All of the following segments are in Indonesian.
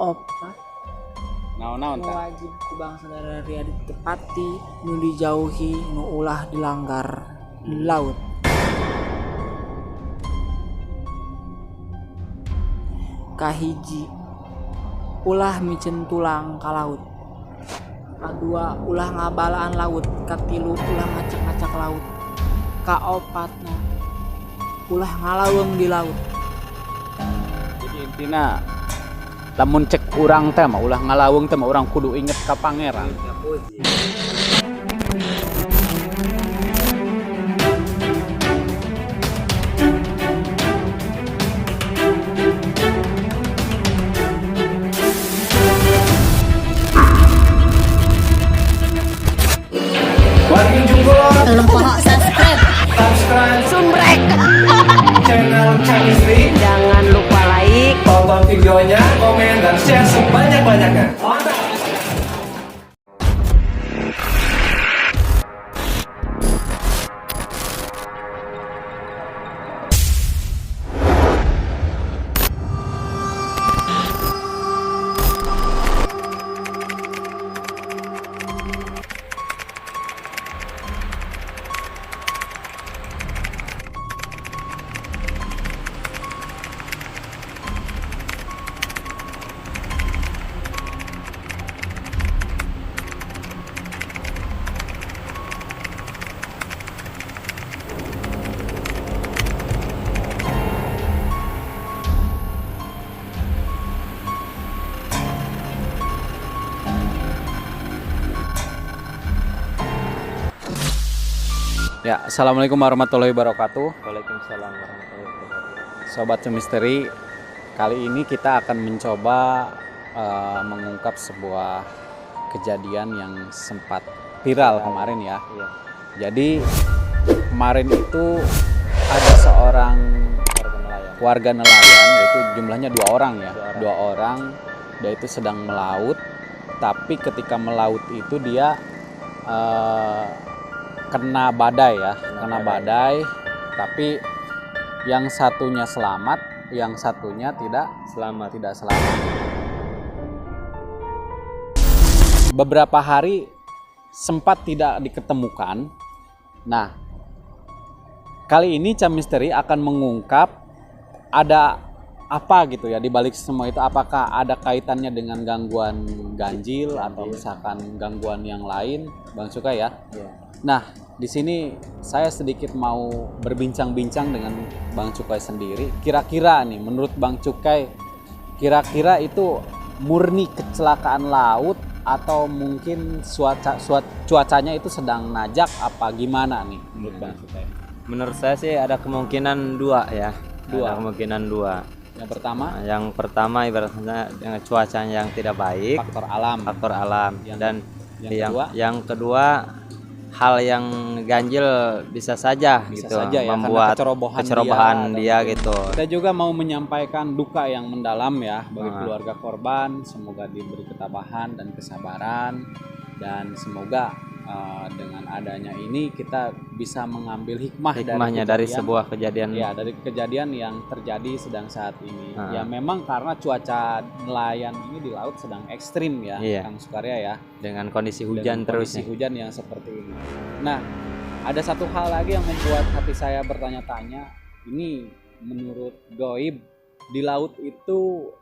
Opat Naon-naon nu tah? wajib ku bangsa area ditepati, nu dijauhi, nu ulah dilanggar di laut. Kahiji, ulah micen tulang ka laut. Kadua, ulah ngabalaan laut. Katilu, ulah ngacak-ngacak laut. Kaopatna, ulah ngalaweung di laut. Jadi intina lamun cek urang teh mah ulah ngalaweung teh mah urang kudu inget ka pangeran. Wargi Junggol, Belum pohon subscribe. subscribe Sumbrek. channel Chemistry. Jangan lupa like. Tonton videonya, komen, dan share sebanyak-banyaknya. Mantap! Ya, assalamualaikum warahmatullahi wabarakatuh. Waalaikumsalam warahmatullahi wabarakatuh. Sobat Misteri, kali ini kita akan mencoba mengungkap sebuah kejadian yang sempat viral kemarin ya. Iya. Jadi kemarin itu ada seorang warga nelayan, yaitu jumlahnya 2 orang ya. 2 orang, dia itu sedang melaut, tapi ketika melaut itu dia kena badai ya, kena badai, tapi yang satunya selamat, yang satunya tidak selamat. Beberapa hari sempat tidak diketemukan. Nah, kali ini Cam Misteri akan mengungkap ada apa gitu ya di balik semua itu, apakah ada kaitannya dengan gangguan ganjil atau misalkan gangguan yang lain, Bang Cukai ya. Iya. Nah, di sini saya sedikit mau berbincang-bincang dengan Bang Cukai sendiri. Kira-kira nih, menurut Bang Cukai, kira-kira itu murni kecelakaan laut atau mungkin cuacanya itu sedang najak apa gimana nih menurut Bang Cukai? Menurut saya sih ada kemungkinan 2 ya. Dua. Ada kemungkinan 2. Yang pertama, ibaratnya dengan cuacanya yang tidak baik, faktor alam. yang kedua hal yang ganjil bisa saja gitu saja ya, membuat karena kecerobohan dia gitu. Kita juga mau menyampaikan duka yang mendalam ya bagi Ah. keluarga korban. Semoga diberi ketabahan dan kesabaran, dan semoga dengan adanya ini kita bisa mengambil Hikmahnya dari sebuah kejadian. ya, dari kejadian yang terjadi sedang saat ini. Ah. Ya memang karena cuaca nelayan ini di laut sedang ekstrim ya, Iya. Kang Sukarya ya. Dengan kondisi hujan Dengan terus kondisi nih. hujan yang seperti ini. Nah, ada satu hal lagi yang membuat hati saya bertanya-tanya. Ini menurut goib di laut itu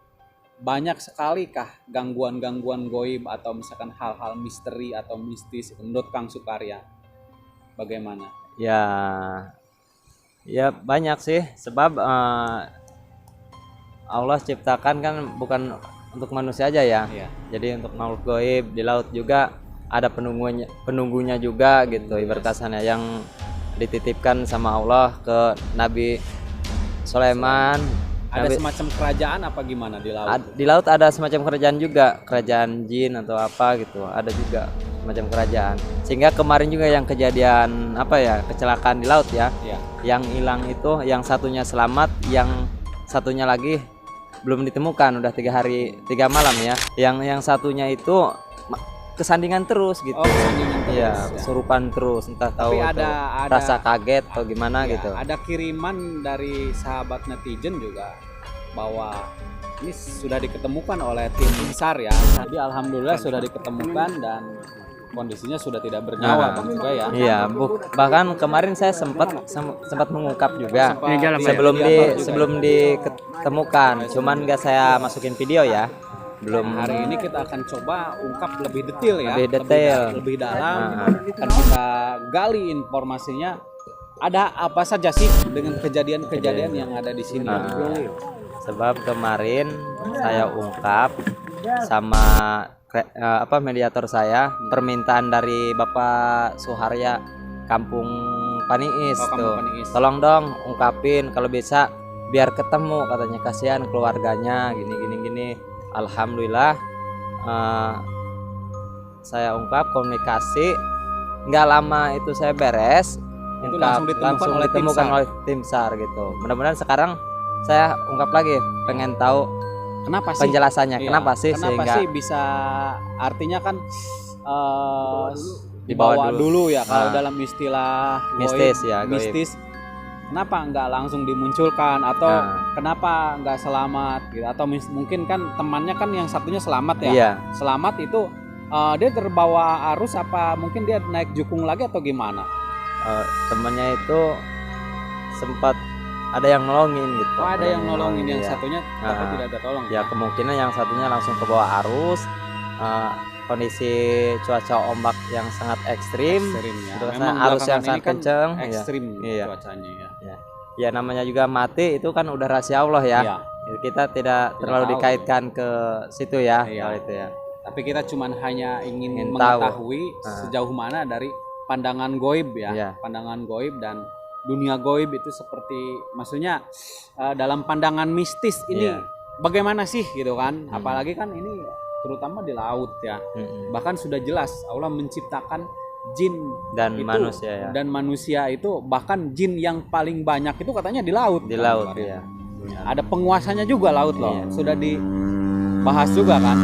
banyak sekali kah gangguan-gangguan goib atau misalkan hal-hal misteri atau mistis menurut Kang Sukarya? Bagaimana? Ya banyak sih, sebab Allah ciptakan kan bukan untuk manusia aja ya. Iya. Jadi untuk makhluk gaib di laut juga ada penunggunya juga gitu, ibarat kasarnya yang dititipkan sama Allah ke Nabi Sulaiman. Ada semacam kerajaan apa gimana di laut? Di laut ada semacam kerajaan juga, kerajaan jin atau apa gitu, ada juga semacam kerajaan. Sehingga kemarin juga yang kejadian kecelakaan di laut ya, Iya. yang hilang itu yang satunya selamat, yang satunya lagi belum ditemukan, udah 3 hari 3 malam ya. Yang satunya itu kesandingan terus gitu. Oh, kesandingan terus, Iya, ya. kesurupan terus, entah Tapi tahu ada rasa kaget atau gimana ya, gitu. ada kiriman dari sahabat netizen juga bahwa ini sudah diketemukan oleh tim SAR ya. Jadi alhamdulillah sudah diketemukan dan kondisinya sudah tidak bernyawa Bang juga ya. Iya, bahkan kemarin saya sempat mengungkap juga sebelum diketemukan, cuman nggak saya masukin video ya. Belum. Hari ini kita akan coba ungkap lebih detail ya, Lebih detail. lebih dalam. Akan kita gali informasinya. Ada apa saja sih dengan kejadian-kejadian yang ada di sini? Sebab kemarin saya ungkap sama mediator saya permintaan dari Bapak Suharya Kampung Paniis Kampung tuh. Paniis. Tolong dong ungkapin kalau bisa biar ketemu, katanya kasihan keluarganya gini. Alhamdulillah saya ungkap komunikasi, nggak lama itu saya beres. Itu langsung ditemukan oleh tim SAR gitu. Mudah-mudahan sekarang saya ungkap lagi, pengen tahu kenapa sih penjelasannya, Iya, kenapa sih sehingga bisa, artinya kan Dibawa dibawa dulu ya kalau Ah. dalam istilah Mistis goib, ya, goib. mistis. Kenapa nggak langsung dimunculkan atau kenapa nggak selamat gitu, atau mungkin kan temannya kan yang satunya selamat ya. Iya. Selamat itu dia terbawa arus apa mungkin dia naik jukung lagi atau gimana? Temannya itu sempat ada yang nolongin gitu. Oh, ada yang nolongin, yang Iya. satunya tapi tidak ada tolong. Ya kemungkinan yang satunya langsung ke bawah arus. Kondisi cuaca ombak yang sangat ekstrim. Ekstrimnya. Terus Memang arus yang belakangan sangat ini kan kenceng. ekstrim Iya. cuacanya ya. Ya namanya juga mati itu kan udah rahasia Allah ya. Iya. Kita tidak terlalu tahu. dikaitkan ke situ ya, Iya. kalau itu ya. Tapi kita cuman hanya ingin Ingin mengetahui tahu. sejauh mana dari pandangan goib ya. Iya. Pandangan goib dan dunia goib itu seperti, maksudnya dalam pandangan mistis ini Iya. bagaimana sih gitu kan. Apalagi kan ini terutama di laut ya. Bahkan sudah jelas Allah menciptakan jin Dan itu, manusia ya. dan manusia itu, bahkan jin yang paling banyak itu katanya di laut. Di kan, laut kemarin. ya. Ada penguasanya juga laut loh. Iya. Sudah dibahas juga kan.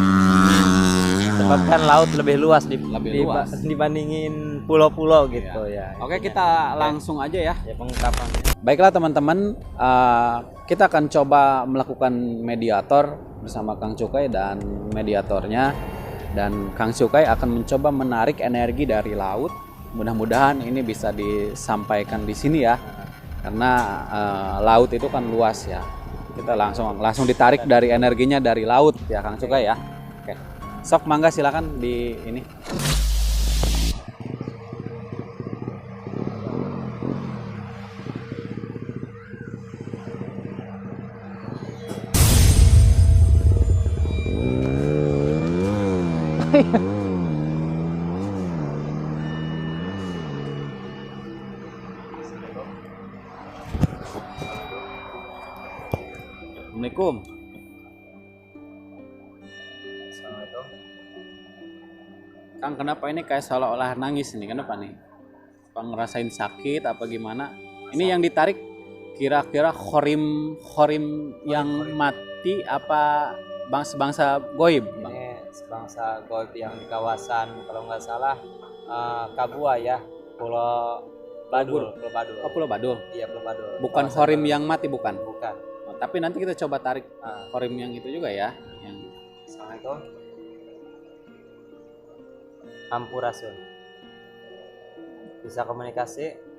Sebab kan laut lebih luas Lebih luas. dibandingin pulau-pulau gitu ya. Oke, kita langsung aja ya. Ya pengungkapannya. Baiklah teman-teman, kita akan coba melakukan mediator bersama Kang Cukai dan mediatornya, dan Kang Cukai akan mencoba menarik energi dari laut. Mudah-mudahan ini bisa disampaikan di sini ya, karena laut itu kan luas ya. Kita langsung ditarik dari energinya dari laut ya Kang Cukai ya. Oke, sok mangga silakan di ini. Assalamualaikum. Kang, kenapa ini kayak seolah-olah nangis nih? Kenapa nih? Apa ngerasain sakit apa gimana? Ini yang ditarik kira-kira khorim yang mati apa bangsa goib? Bang? Ini sebangsa goib yang di kawasan kalau nggak salah Kabua ya, Pulau Badul. Oh, Pulau Badul. Iya, Pulau Badul. Bukan Kawasan khorim Badul. yang mati, bukan. Bukan. Oh, tapi nanti kita coba tarik khorim yang itu juga ya. Yang Assalamualaikum. Ampurasun. Bisa komunikasi?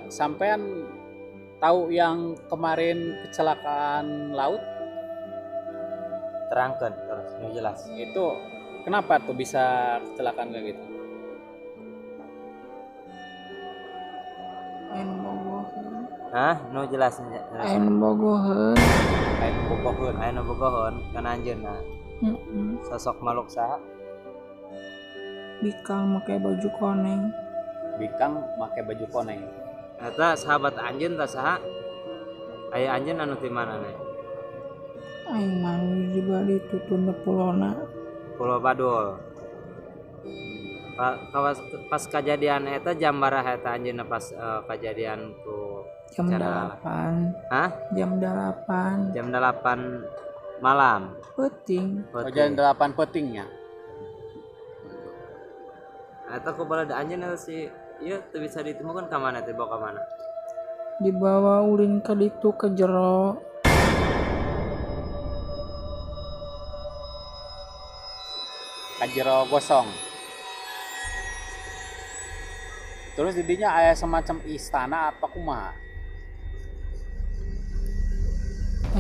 sampean tahu yang kemarin kecelakaan laut Terangkan terus, ini jelas. itu kenapa tuh bisa kecelakaan kayak gitu? Hah? Nu jelasnya. Ain bogoheun. Ayo bogohon kan anjeunna. Sosok makhluk saha? Bikang make baju koneng. Bikang pakai baju koneng. Eta sahabat anjeun tah saha? Aya anjeun anu ti mana nih? Aing mangga juga ditutun pulona. Pulau Badul. Pas kejadian eta jam baraha eta anjeunna pas kejadian tuh Jam 8. Hah? Jam 8. Jam 8 malam. Penting. Jam 8 petingnya. Eta ku bala da anjeun eta si ieu teu bisa ditemukan ka mana teh bawa ka mana? Dibawa ulin ka ditu ke jero. Kajero gosong. Terus didinya aya semacam istana apa kumaha?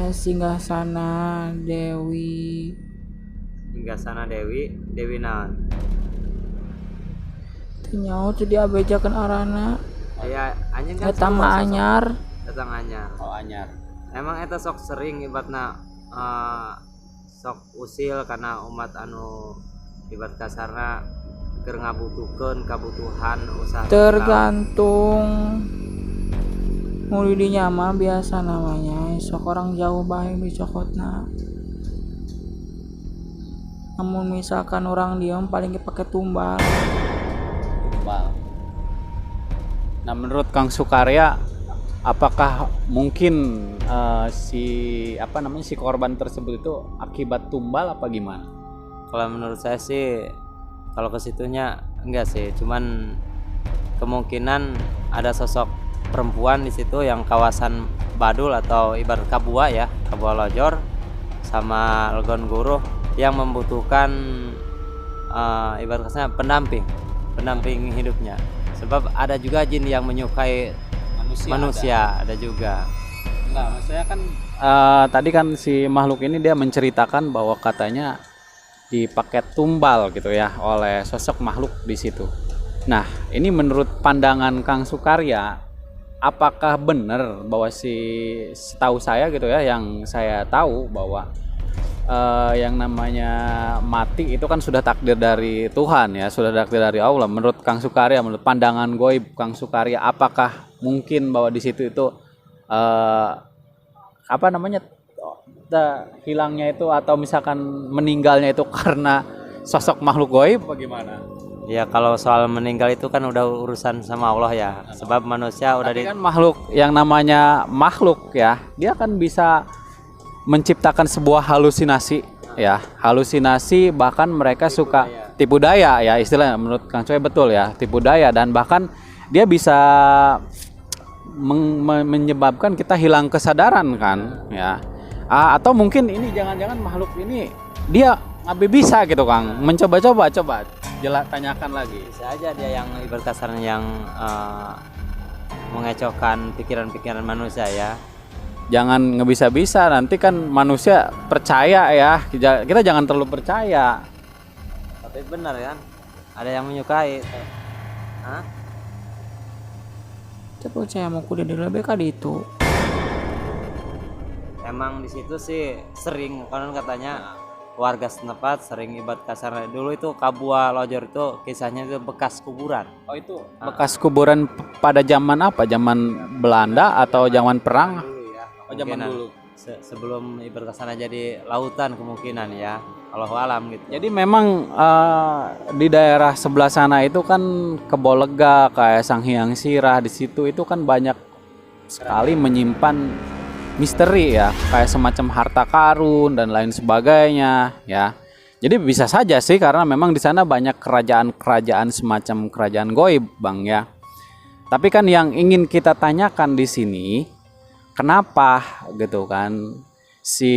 Singgah sana Dewi. Hingga sana Dewi naon? Nyaho teu diabejakeun arana. Ya anjeun kan Eta mah anyar. datang anyar. Oh anyar. Emang eta sok sering ibaratna sok usil karena umat anu ibarat kasarna keur ngabutuhkeun kabutuhan usaha Tergantung. Muli dinya mah biasa namanya sok orang jauh bae dicokotna. Namun misalkan orang diem paling pakai tumbal. Tumbal. Nah menurut Kang Sukarya, apakah mungkin si korban tersebut itu akibat tumbal apa gimana? Kalau menurut saya sih kalau ke situnya enggak sih, cuman kemungkinan ada sosok perempuan di situ yang kawasan Badul atau ibarat Kabua ya, Kabua Lojor sama Legon Guru yang membutuhkan ibarat kasarnya pendamping hidupnya. Sebab ada juga jin yang menyukai manusia ada juga. Enggak, maksudnya kan tadi kan si makhluk ini dia menceritakan bahwa katanya dipakai tumbal gitu ya oleh sosok makhluk di situ. Nah, ini menurut pandangan Kang Sukarya, apakah benar bahwa setahu saya gitu ya, yang saya tahu bahwa yang namanya mati itu kan sudah takdir dari Tuhan ya, sudah takdir dari Allah. Menurut Kang Sukarya, menurut pandangan goib Kang Sukarya, apakah mungkin bahwa di situ itu hilangnya itu atau misalkan meninggalnya itu karena sosok makhluk goib bagaimana? Ya kalau soal meninggal itu kan udah urusan sama Allah ya. Sebab manusia udah kan makhluk yang namanya makhluk ya, dia kan bisa menciptakan sebuah halusinasi ya, halusinasi, bahkan mereka suka tipu daya ya, istilahnya menurut Kang Coy betul ya, tipu daya, dan bahkan dia bisa menyebabkan kita hilang kesadaran kan ya. Atau mungkin ini jangan-jangan makhluk ini dia bisa gitu Kang, mencoba-coba, coba tanyakan lagi. Bisa aja dia yang ibarat kasarnya yang mengecohkan pikiran-pikiran manusia ya. Jangan ngebisa-bisa, nanti kan manusia percaya ya, kita jangan terlalu percaya. Tapi benar kan, ada yang menyukai. Hah? Tapi percaya mau kuda di lebih kali itu. Emang di situ sih sering, konon katanya warga setempat sering ibarat kasar. Dulu itu Kabua Lojor itu kisahnya itu bekas kuburan. Oh itu bekas kuburan pada zaman apa? Zaman Belanda atau zaman perang? Oh zaman dulu. Sebelum ibarat kasar jadi lautan kemungkinan ya. Allahu alam gitu. Jadi memang di daerah sebelah sana itu kan Kebolega, kayak Sanghyang Sirah, di situ itu kan banyak sekali menyimpan misteri ya, kayak semacam harta karun dan lain sebagainya ya. Jadi bisa saja sih karena memang di sana banyak kerajaan-kerajaan semacam kerajaan goib, Bang ya. Tapi kan yang ingin kita tanyakan di sini, kenapa gitu kan si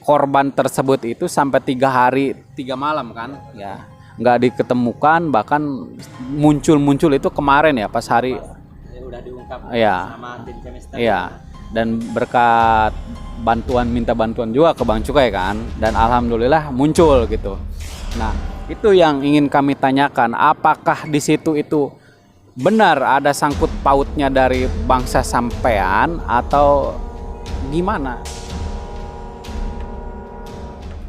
korban tersebut itu sampai 3 hari 3 malam kan ya nggak diketemukan, bahkan muncul itu kemarin ya pas hari udah diungkap ya, sama tim chemistry. Iya. Dan berkat minta bantuan juga ke Bang Cukai kan, dan alhamdulillah muncul gitu. Nah, itu yang ingin kami tanyakan, apakah di situ itu benar ada sangkut pautnya dari bangsa sampean atau gimana?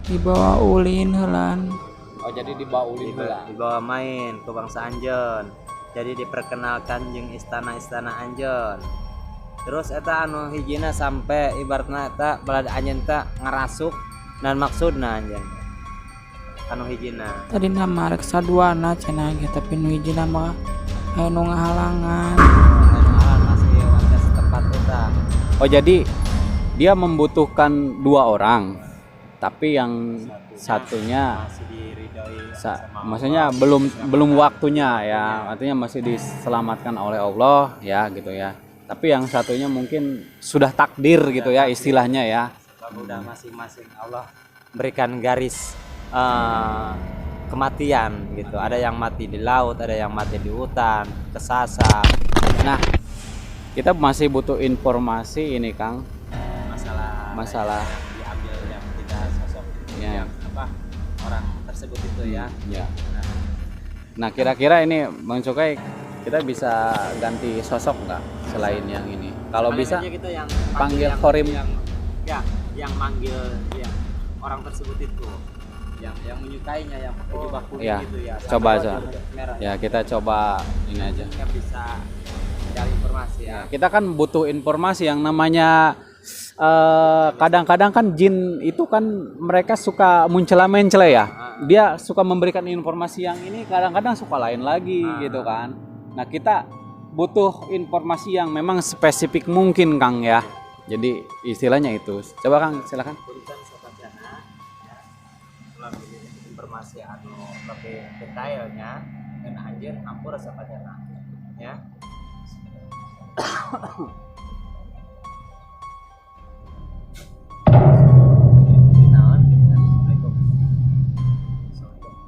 Dibawa ulin helan. Oh jadi dibawa ulin heula. Dibawa main ke bangsa Anjeun. Jadi diperkenalkan jeung istana-istana Anjeun. Terus eta anu hijina sampai ibaratna eta balada anjeun teh ngarasuk dan maksudna anjeun. Anu hijina. Tadi nama rek saduana cenah ge, tapi nu hijina mah aya nu ngahalangan. Masih warga setempat eta. Oh jadi dia membutuhkan 2 orang, tapi yang satunya Masih diridhoi maksudnya belum waktunya ya, artinya masih diselamatkan oleh Allah ya gitu ya. Tapi yang satunya mungkin sudah takdir gitu ya istilahnya ya. Sebab udah masing-masing Allah berikan garis kematian gitu. Ada yang mati di laut, ada yang mati di hutan, kesasar. Nah, kita masih butuh informasi ini Kang, Masalah yang diambil yang tidak sosok Ya. yang apa orang tersebut itu ya. ya. Nah, kira-kira ini Bang Cukai kita bisa ganti sosok nggak selain yang ini? Kalau Paling bisa aja kita yang panggil yang, Korim. yang manggil ya orang tersebut itu yang menyukainya yang pakai jubah kuning Ya, gitu ya. coba Sama aja. jubah merah Ya, kita coba ini aja. Kita bisa cari informasi ya. Kita kan butuh informasi yang namanya kadang-kadang kan jin itu kan mereka suka mencela-mencela ya. Dia suka memberikan informasi yang ini kadang-kadang suka lain lagi gitu kan. Nah, kita butuh informasi yang memang spesifik mungkin Kang ya. Jadi istilahnya itu. Coba Kang silakan. Punten sapacana ya. Ulang informasi anu lebih detailnya dan anjeun hampura sapacana ya.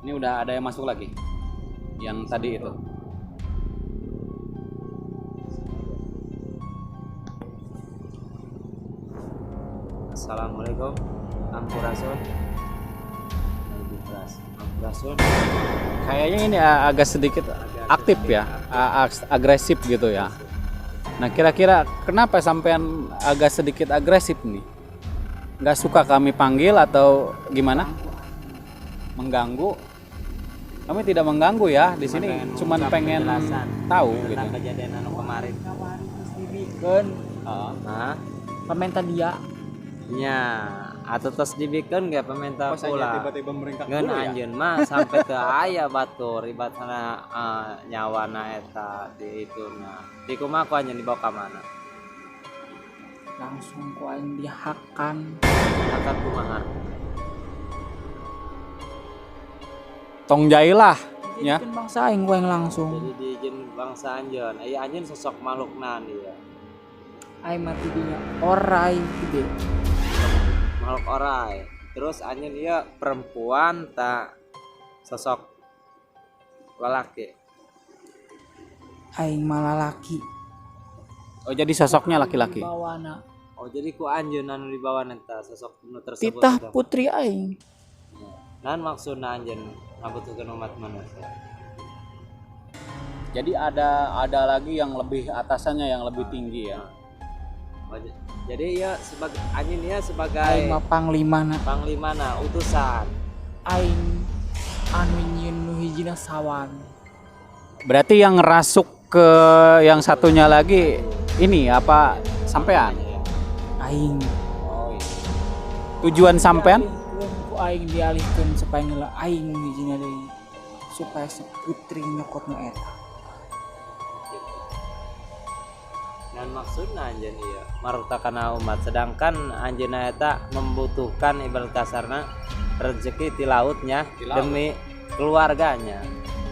Ini udah ada yang masuk lagi. Yang tadi itu. Assalamualaikum Ampurasun. Ampurasun. Kayaknya ini agak sedikit aktif ya, agresif gitu ya. Nah, kira-kira kenapa sampean agak sedikit agresif nih? Nggak suka kami panggil atau gimana? Mengganggu? Kami tidak mengganggu ya di sini, cuman pengen tahu gitu. Tentang kejadian anu kemarin. Dibikin Hah? pemerintah dia. Nya, atau tos dibikin gak pemerintah pula. tiba-tiba meringkak Ngan anjeun mah sampai ke aya batur ibaratna nyawana eta di ituna. Di kumaha ku anjeun dibawa ka mana? Langsung ku aing dihakan. Akan kumaha? Tong jailah ya. Bikin bangsa aing ku aing langsung. Jadi di izin bangsa anjeun. Aya anjeun sosok makhluk naon dia? Aing mati dinya orai gede. Makhluk orai. Terus anjeun ieu perempuan tak sosok lelaki. Aing malah laki. Oh, jadi sosoknya laki-laki. Bawana. Oh jadi ku anjeun anu dibawa eta sosok nu tersebut. Titah eta. putri aing. Naon maksudna anjeun ngabutuhkeun umat manusia? Jadi ada lagi yang lebih atasannya yang lebih tinggi ya. Oh, jadi ya sebagai anjeun ya Aing sebagai mah panglimana. panglimana utusan. Aing anu nyieun nu hijina sawan. Berarti yang ngerasuk ke yang satunya lagi ini apa sampean? Aing Oh, iya. Tujuan sampean? ku aing dialihkeun supaya ngeula aing nu hijina deui supaya si putri nyokotna eta. Dan maksudna anjeun ieu maruktakana umat sedangkan anjeunna eta membutuhkan ibarat kasarna rezeki di lautnya demi keluarganya.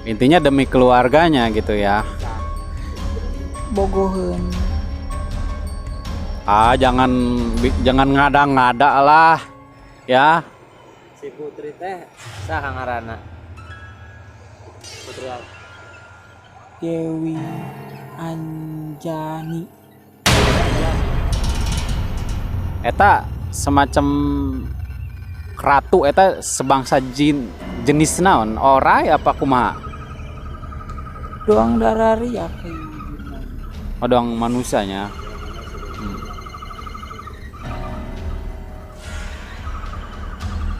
Intinya demi keluarganya gitu ya. Bogoheun. Jangan ngada-ngada lah ya. Si putri teh saha ngaranna? Putri Dewi Anjani. Eta semacam ratu eta sebangsa jin jenis naon? Orai apa kumaha? Doang darah riak. Odong manusianya.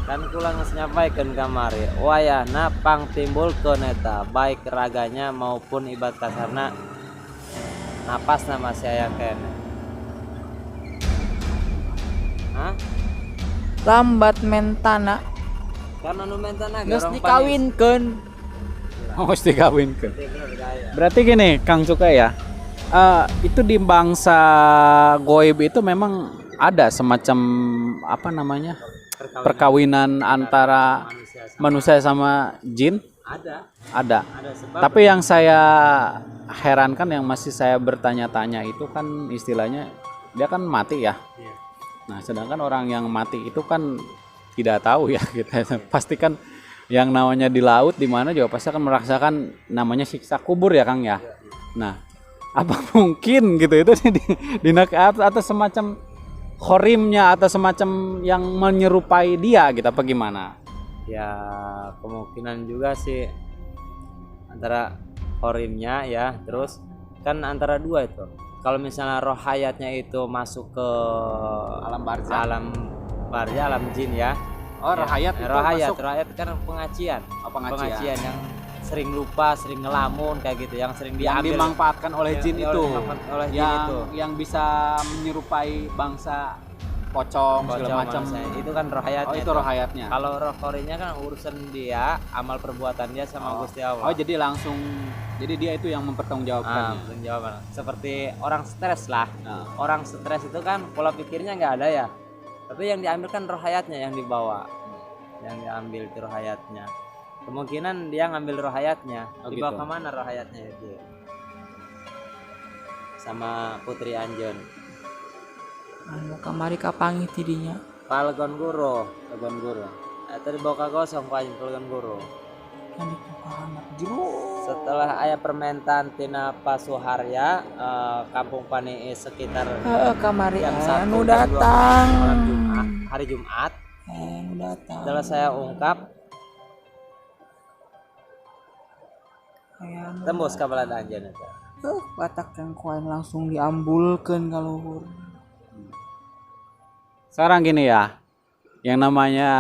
kan kula geus nyampaikeun kamari wayahna pangtimbulkeun eta baik raganya maupun ibarat kasarna napasna masih aya kene. Hah? Lambat mentana Karena nu mentana geus dikawinkeun. Oh, mesti dikawinkeun. Berarti gini, Kang Cukai ya. Itu di bangsa goib itu memang ada semacam apa namanya? Perkawinan antara manusia sama jin? Ada. Ada. sebab Tapi yang saya herankan, yang masih saya bertanya-tanya itu kan istilahnya dia kan mati ya. Iya. Nah, sedangkan orang yang mati itu kan tidak tahu ya kita pasti kan yang namanya di laut di mana juga pasti akan merasakan namanya siksa kubur ya Kang ya. Nah, apa mungkin gitu itu di atau semacam khorimnya atau semacam yang menyerupai dia gitu apa gimana? ya kemungkinan juga sih antara horimnya ya, terus kan antara dua itu. Kalau misalnya roh hayatnya itu masuk ke Alam barzah. alam jin ya. Oh, roh hayat itu roh hayat, masuk. roh hayat kan pengajian. Oh, pengajian. Yang sering lupa, sering ngelamun kayak gitu, yang sering Yang diambil dimanfaatkan oleh jin yang itu. dimanfaatkan oleh jin yang itu. yang bisa menyerupai bangsa pocong segala macam. Itu kan roh hayatnya. Oh, itu roh hayatnya. Kalau roh korinya kan urusan dia, amal perbuatan dia sama Gusti Allah. Oh, jadi langsung jadi dia itu yang mempertanggungjawabkannya. Jawaban. Seperti orang stres lah. Nah. Orang stres itu kan pola pikirnya nggak ada ya. Tapi yang diambil kan roh hayatnya yang dibawa. Yang diambil itu roh hayatnya. Kemungkinan dia ngambil roh hayatnya. Oh, Dibawa gitu. kemana roh hayatnya itu? Sama Putri Anjon. Anu kamari kapangi tidinya. Palgon Guru. Tegon guru. Tadi bawa kosong Pak Palgon Guru. Kan itu kahanap jero. Setelah ayah permentan tina Pasuharya, kampung Pani sekitar Kamari jam 1 anu jam 2 datang. malam Jumat, hari Jumat. Anu datang. Setelah saya ungkap, Aya anu tembus ke balada anjeun eta. batak yang koin langsung diambulkeun ka luhur. Sekarang gini ya. Yang namanya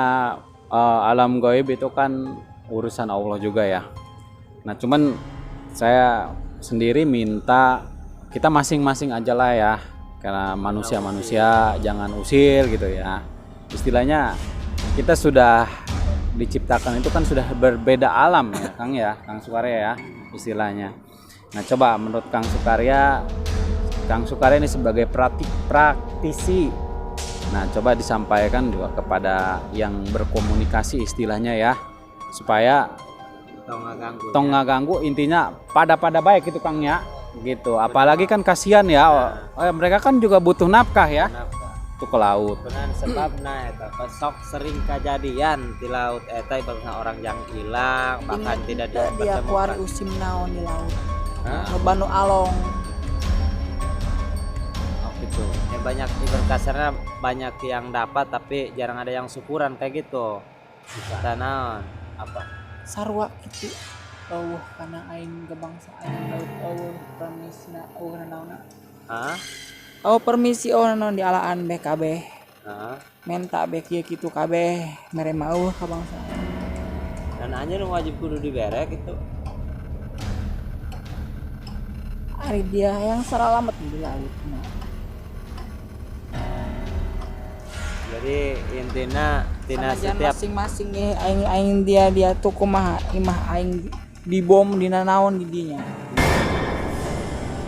alam gaib itu kan urusan Allah juga ya. Nah, cuman saya sendiri minta kita masing-masing aja lah ya. Karena manusia-manusia jangan usil gitu ya. Istilahnya kita sudah diciptakan itu kan sudah berbeda alam ya Kang ya, Kang Sukarya ya istilahnya. Nah, coba menurut Kang Sukarya ini sebagai praktisi. Nah, coba disampaikan juga kepada yang berkomunikasi istilahnya ya, supaya tong nggak ganggu, intinya pada baik itu Kang ya, gitu. Apalagi kan kasihan ya, mereka kan juga butuh nafkah ya, tuh ke laut. Benar sebabna eta sok sering kejadian di laut eta ibaratna orang yang hilang bahkan tidak dia dipertemukan. kuari usim naon di laut. Hah? Loba nu along. Oh, gitu. Ya banyak ibarat kasarnya banyak yang dapat tapi jarang ada yang syukuran kayak gitu. Naon? Apa? Sarua kitu. Eueuh kana aing gebangsa aing laut eueuh permisina eueuh naonna. Hah? Oh permisi oh naon dialaan beh kabeh. Heeh. Menta beh kieu kitu kabeh mere mah eueuh ka bangsa. Dan anjeun wajib kudu dibere gitu. Ari dia yang saralamet di laut. Jadi intinya tina Sanajan setiap masing-masing ya aing dia tuh kumaha imah aing dibom dina naon di dinya.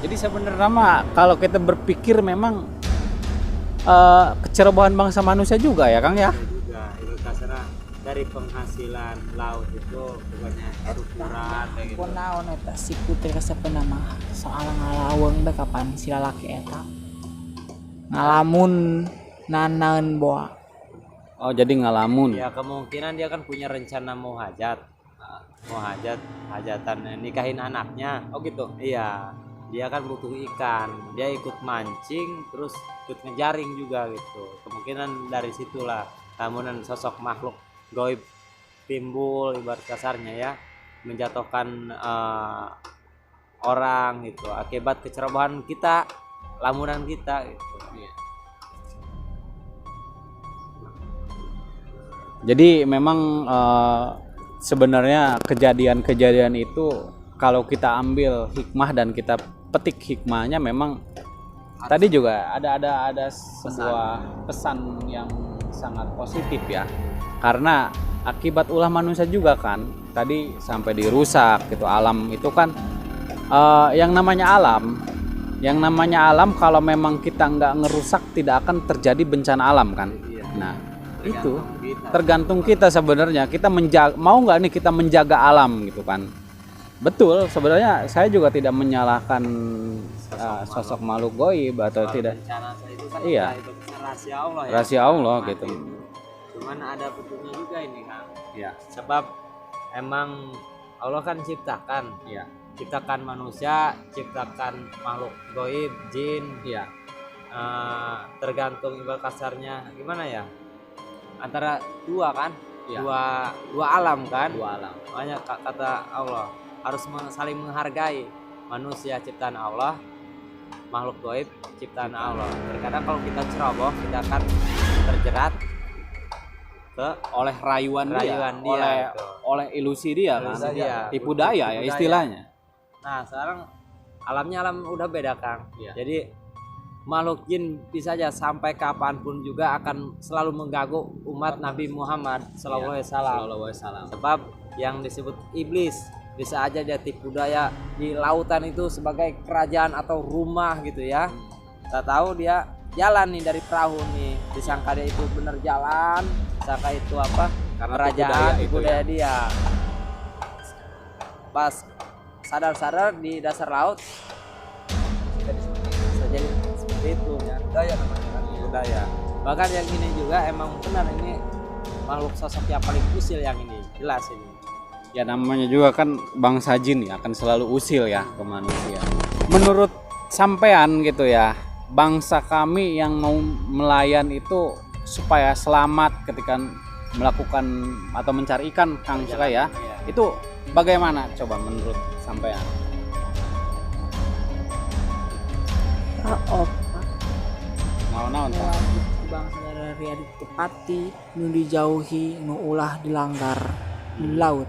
Jadi sebenarnya mah kalau kita berpikir memang kecerobohan bangsa manusia juga ya Kang ya. juga itu kasarnya dari penghasilan laut itu bukannya ukuran kayak gitu. Pun naon eta si putri kasapeuna mah soal ngalaweung bae kapan si lalaki eta. Ngalamun nanaeun boa. Oh, jadi ngalamun. Ya kemungkinan dia kan punya rencana mau hajat. Mau hajatan nikahin anaknya. Oh gitu. Iya, dia kan butuh ikan. Dia ikut mancing terus ikut ngejaring juga gitu. Kemungkinan dari situlah namunan sosok makhluk gaib timbul ibarat kasarnya ya, menjatuhkan orang gitu akibat kecerobohan kita, lamunan kita gitu. Jadi memang sebenarnya kejadian-kejadian itu kalau kita ambil hikmah dan kita petik hikmahnya memang tadi juga ada sebuah pesan yang sangat positif ya. Karena akibat ulah manusia juga kan tadi sampai dirusak gitu alam itu kan yang namanya alam kalau memang kita nggak ngerusak tidak akan terjadi bencana alam kan. Nah, itu tergantung kita sebenarnya kita mau nggak nih kita menjaga alam gitu kan. Betul, sebenarnya saya juga tidak menyalahkan sosok makhluk goib atau Kalau tidak. bencana itu kan Iya. udah itu rahasia Allah ya. Rahasia Allah Mati. gitu. Cuman ada petunjuknya juga ini kan. Iya. Sebab emang Allah kan ciptakan, Iya. ciptakan manusia, ciptakan makhluk goib, jin, Iya. tergantung ibarat kasarnya gimana ya, antara dua kan, Iya. dua alam kan, Dua alam. makanya kata Allah harus saling menghargai, manusia ciptaan Allah, makhluk goib ciptaan Allah. Terkadang kalau kita ceroboh kita akan terjerat ke Oleh rayuan dia, Rayuan dia, oleh gitu. oleh ilusi dia kan. Ilusi dia. Tipu daya ya Tipu daya. istilahnya. Nah sekarang alamnya alam udah beda Kang. Iya. Jadi makhluk jin bisa aja sampai kapanpun juga akan selalu mengganggu umat Nabi Muhammad Sallallahu Alaihi Wasallam. Sallallahu alaihi wasallam. Sebab yang disebut iblis bisa aja dia tipu daya di lautan itu sebagai kerajaan atau rumah gitu ya. Kita tahu dia jalan nih dari perahu nih, disangka dia itu bener jalan, disangka itu apa? Karena Kerajaan tipu tipu daya daya dia. Pas sadar-sadar di dasar laut bisa jadi seperti itu ya. Budaya namanya kan. Budaya. Bahkan yang ini juga emang benar ini makhluk sosok yang paling usil yang ini, jelas ini. Ya namanya juga kan bangsa jin ya, akan selalu usil ya ke manusia. Menurut sampean gitu ya, bangsa kami yang mau melayan itu supaya selamat ketika melakukan atau mencari ikan, Kang Suka ya, Iya. itu bagaimana coba menurut sampean? Naon-naon Kang? wajib bangsa dari adi tepati nu dijauhi nu ulah dilanggar di laut.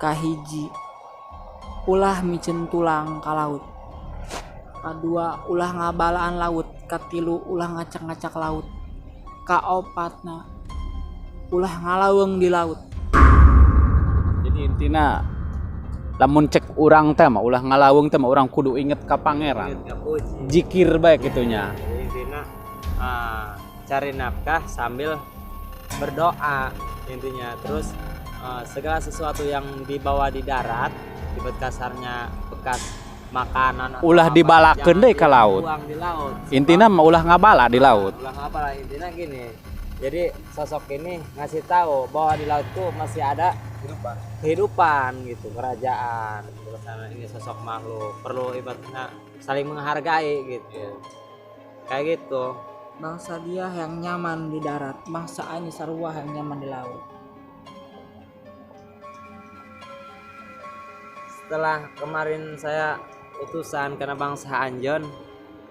Kahiji ulah micen tulang ka laut. Kadua ulah ngabalaan laut. Katilu ulah ngacak-ngacak laut. Kaopatna ulah ngalaweung di laut. Jadi intinya lamun cek urang teh mah ulah ngalaweung teh mah urang kudu inget ka pangeran. Ingat puji. Jikir baik itunya. Jadi intinya cari nafkah sambil berdoa intinya. Terus segala sesuatu yang dibawa di darat, ibarat kasarnya bekas makanan atau Ulah apa, dibalakeun jangan deui ka laut. dibuang di laut. Intinya mah ulah ngabala di laut. Ulah apa lah intinya gini. Jadi sosok ini ngasih tahu bahwa di laut tuh masih ada kehidupan gitu, kerajaan. Terus ini sosok makhluk perlu ibaratnya saling menghargai gitu. Kayak gitu. Bangsa dia yang nyaman di darat, bangsa ini sarua yang nyaman di laut. Setelah kemarin saya utusan karena bangsa Anjon,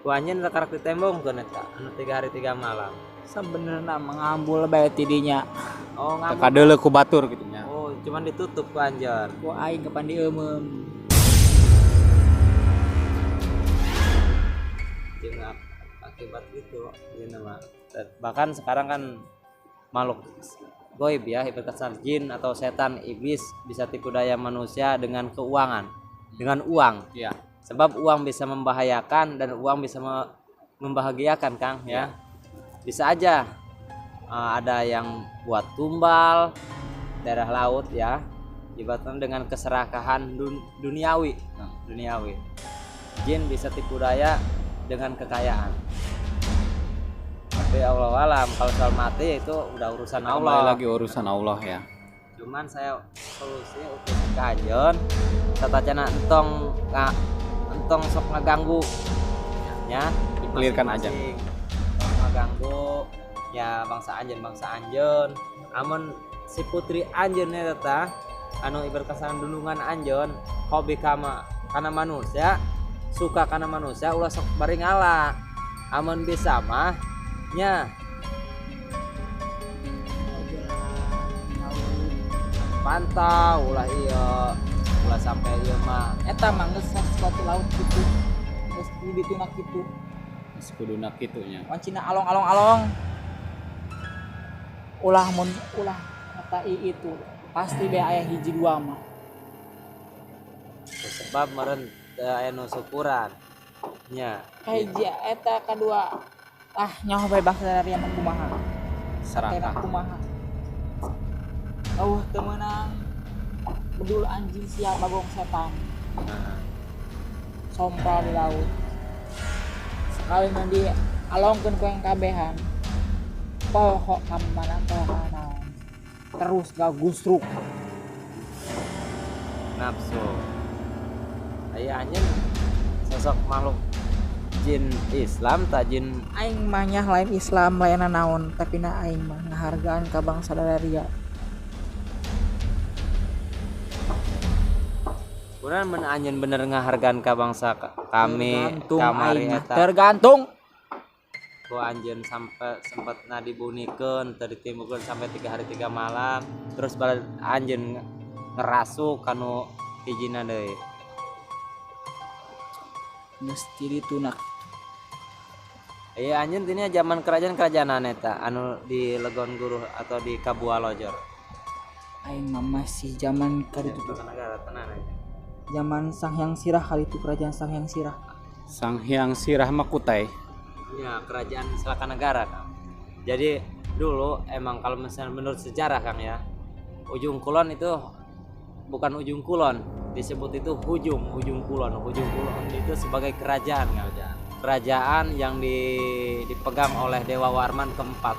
ku anjeun rekar ditembongkeun eta anu 3 hari 3 malam. Sebenarnya mengambul bae tidinya. Oh ngamuk. Kadeuleu ku batur gitu nya. Oh cuman ditutup ku Anjon. Ku aing kapan dieumeum. Jeung akibat gitu ini mah. Bahkan sekarang kan makhluk goib ya, ibarat kasar jin atau setan iblis bisa tipu daya manusia dengan keuangan, dengan uang. Iya. Sebab uang bisa membahayakan dan uang bisa membahagiakan Kang ya. Bisa aja ada yang buat tumbal daerah laut ya, ibaratnya dengan keserakahan duniawi. Duniawi. Jin bisa tipu daya dengan kekayaan. Tapi Allah alam kalau soal mati itu udah urusan Kembali Allah. lagi urusan Allah ya. Cuman saya solusi utus ke Anjon satacana entong sok ngaganggu ya, Dikelirkan aja. masing-masing. Sok ngaganggu ya bangsa Anjon amun si putri Anjon eta anu ibarat kasaran dulungan Anjon hobi kana manusia, suka kana manusia ulah sok bari ngalah. Amun bisa mah nya pantau ulah iya ulah sampai ieu mah Eta mah geus suatu laut gitu. Geus dituna kitu. Sekuduna kitunya. Wancina along-along. Ulah mun ulah eta itu pasti bae aya hiji dua mah. sebab meureun teu aya nu syukuran nya Hiji eta kadua nyaho bae bangsa dari yang kumaha. Tena Serakah. kumaha. temenang bedul anjing siap bagong setan Nah, sompral di laut sekali nanti alongkeun ku yang kabehan poho kamana poho naon terus gagusruk nafsu. Aya anjeun sosok makhluk jin Islam tak jin aing mah nya lain Islam lain naon tapi na aing mah ngahargaan ka bangsa Dadaria. Kurang mun anjeun bener ngahargaan ka bangsa kami Tergantung kamari aing mah. eta Tergantung ku anjeun sampai sempet dibunikeun teu ditimbulkeun sampai 3 hari 3 malam terus balik anjeun ngerasuk kanu hijina deui. mesti ditunak. Iya anjeun tadinya zaman kerajaan-kerajaan eta anu di Legon Guruh atau di Kabua Lojor. Aing mah masih zaman kali itu Negara tenan aja. zaman Sanghyang Sirah kali itu kerajaan Sanghyang Sirah. Sanghyang Sirah mah Kutai. Ya, kerajaan Selatan Negara, Kang. Jadi dulu emang kalau misalnya menurut sejarah, Kang ya, ujung kulon itu bukan ujung kulon, disebut itu ujung kulon. Ujung kulon itu sebagai kerajaan, Kang. Kerajaan yang dipegang oleh Dewa Warman keempat.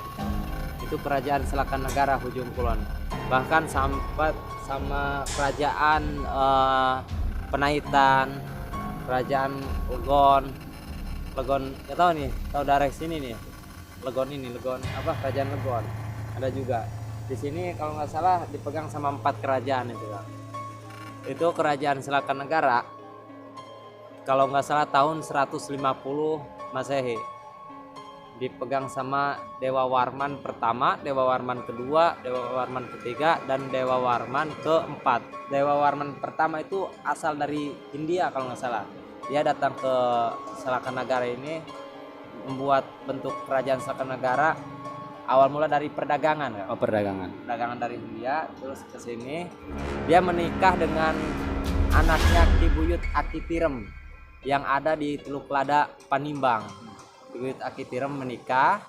Itu kerajaan Selatan Negara ujung kulon. Bahkan sampai sama kerajaan Penaitan, kerajaan Legon ya tahu nih, tahu daerah sini nih. Legon apa kerajaan Legon. Ada juga. Di sini kalau nggak salah dipegang sama 4 kerajaan itu, Kang. Itu kerajaan Selatan Negara. Kalau nggak salah tahun 150 Masehi. Dipegang sama Dewa Warman pertama, Dewa Warman kedua, Dewa Warman ketiga, dan Dewa Warman keempat. Dewa Warman pertama itu asal dari India kalau nggak salah. Dia datang ke Selatan Negara ini membuat bentuk kerajaan Selatan Negara awal mula dari perdagangan ya. Oh, perdagangan. Perdagangan dari India terus ke sini. Dia menikah dengan anaknya Ki Buyut Akitirem yang ada di Teluk Lada Panimbang. Ki Buyut Akitirem menikah.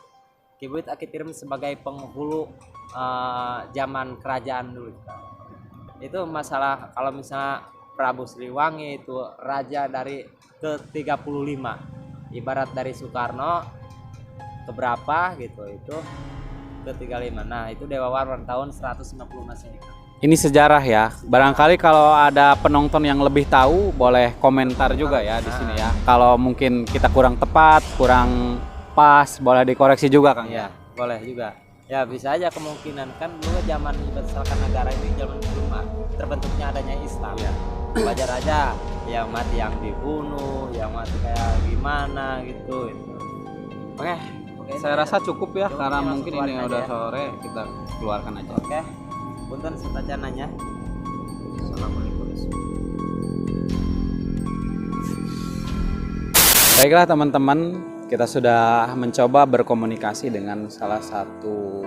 Ki Buyut Akitirem sebagai penghulu zaman kerajaan dulu. Itu masalah kalau misalnya Prabu Siliwangi itu raja dari ke-35. Ibarat dari Soekarno ke berapa gitu itu ke-35. Nah, itu Dewa Warman tahun 150 Masehi. Ini sejarah ya. Barangkali kalau ada penonton yang lebih tahu boleh komentar juga ya di sini ya. Kalau mungkin kita kurang tepat, kurang pas, boleh dikoreksi juga, Kang. Ya, boleh juga. Ya, bisa aja kemungkinan kan dulu zaman Selatan Negara ini zaman belum terbentuknya adanya Islam ya. Wajar aja yang mati yang dibunuh, yang mati kayak gimana gitu. Oke, Saya rasa cukup ya Cukup, karena ini mungkin langsung ini keluarin udah aja ya. sore, kita keluarkan aja. Oke. Punten saja nanya. Assalamualaikum. Baiklah teman-teman, kita sudah mencoba berkomunikasi dengan salah satu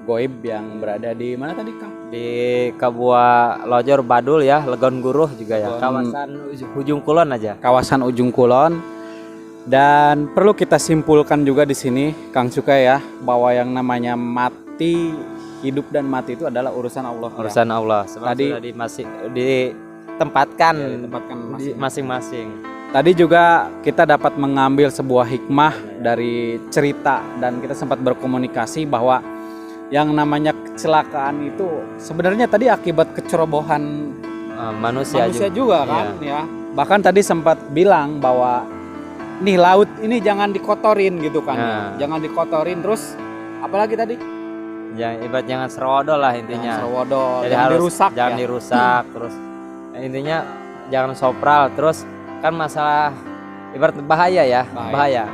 goib yang berada di mana tadi, Kang? Di Kabua Lojor Badul ya, Legon Guruh juga ya. Legon- Kawasan ujung kulon aja. Kawasan Ujung Kulon. Dan perlu kita simpulkan juga di sini, Kang Cuka ya, bahwa yang namanya mati, hidup dan mati itu adalah urusan Allah. ya. Urusan Allah. Sebab Tadi- sudah ditempatkan Ya, ditempatkan di masing-masing. Tadi juga kita dapat mengambil sebuah hikmah dari cerita dan kita sempat berkomunikasi bahwa yang namanya kecelakaan itu sebenarnya tadi akibat kecerobohan Manusia juga kan ya. Bahkan tadi sempat bilang bahwa nih laut ini jangan dikotorin gitu kan ya. Nah. Jangan dikotorin terus apalagi tadi? Ibarat jangan serodol lah intinya. Serwodol, Jadi jangan harus dirusak jangan ya. dirusak terus intinya jangan sopral terus kan masalah ibarat bahaya ya Bahaya.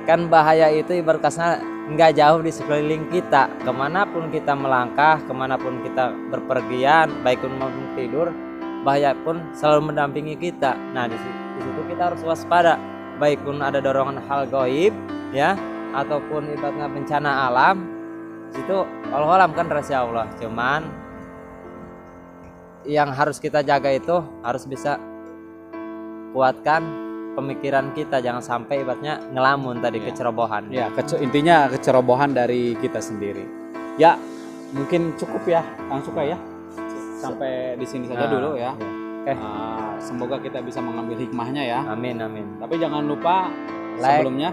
kan bahaya itu ibarat kasarnya nggak jauh di sekeliling kita kemanapun kita melangkah kemanapun kita berpergian baik pun mau tidur bahaya pun selalu mendampingi kita. Nah di situ kita harus waspada baik pun ada dorongan hal gaib ya ataupun ibaratnya bencana alam itu Allah alam kan rahasia Allah. Cuman yang harus kita jaga itu harus bisa kuatkan pemikiran kita jangan sampai ibaratnya ngelamun tadi Ya. kecerobohan. Ya, intinya kecerobohan dari kita sendiri. Ya, mungkin cukup ya Kang Suka ya. Sampai di sini saja Nah, dulu ya. Oke. Semoga kita bisa mengambil hikmahnya ya. Amin amin. Tapi jangan lupa Like. sebelumnya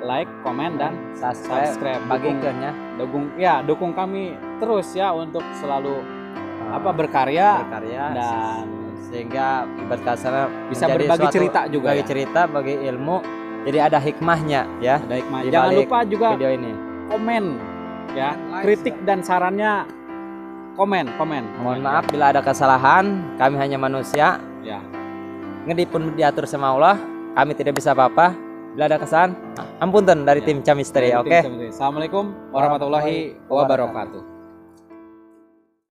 like, komen dan subscribe. Dukung kami terus ya untuk selalu berkarya dan sehingga berkasar bisa berbagi cerita juga bagi ya. cerita, bagi ilmu. Jadi ada hikmahnya ya. Ada hikmah. Di Jangan balik lupa juga video ini. komen ya, kritik dan sarannya komen. Mohon maaf bila ada kesalahan, kami hanya manusia. Ya. Ngedi pun diatur sama Allah, kami tidak bisa apa-apa. Bila ada kesalahan, ampunten dari tim Camisteri. Oke. Assalamualaikum warahmatullahi wabarakatuh.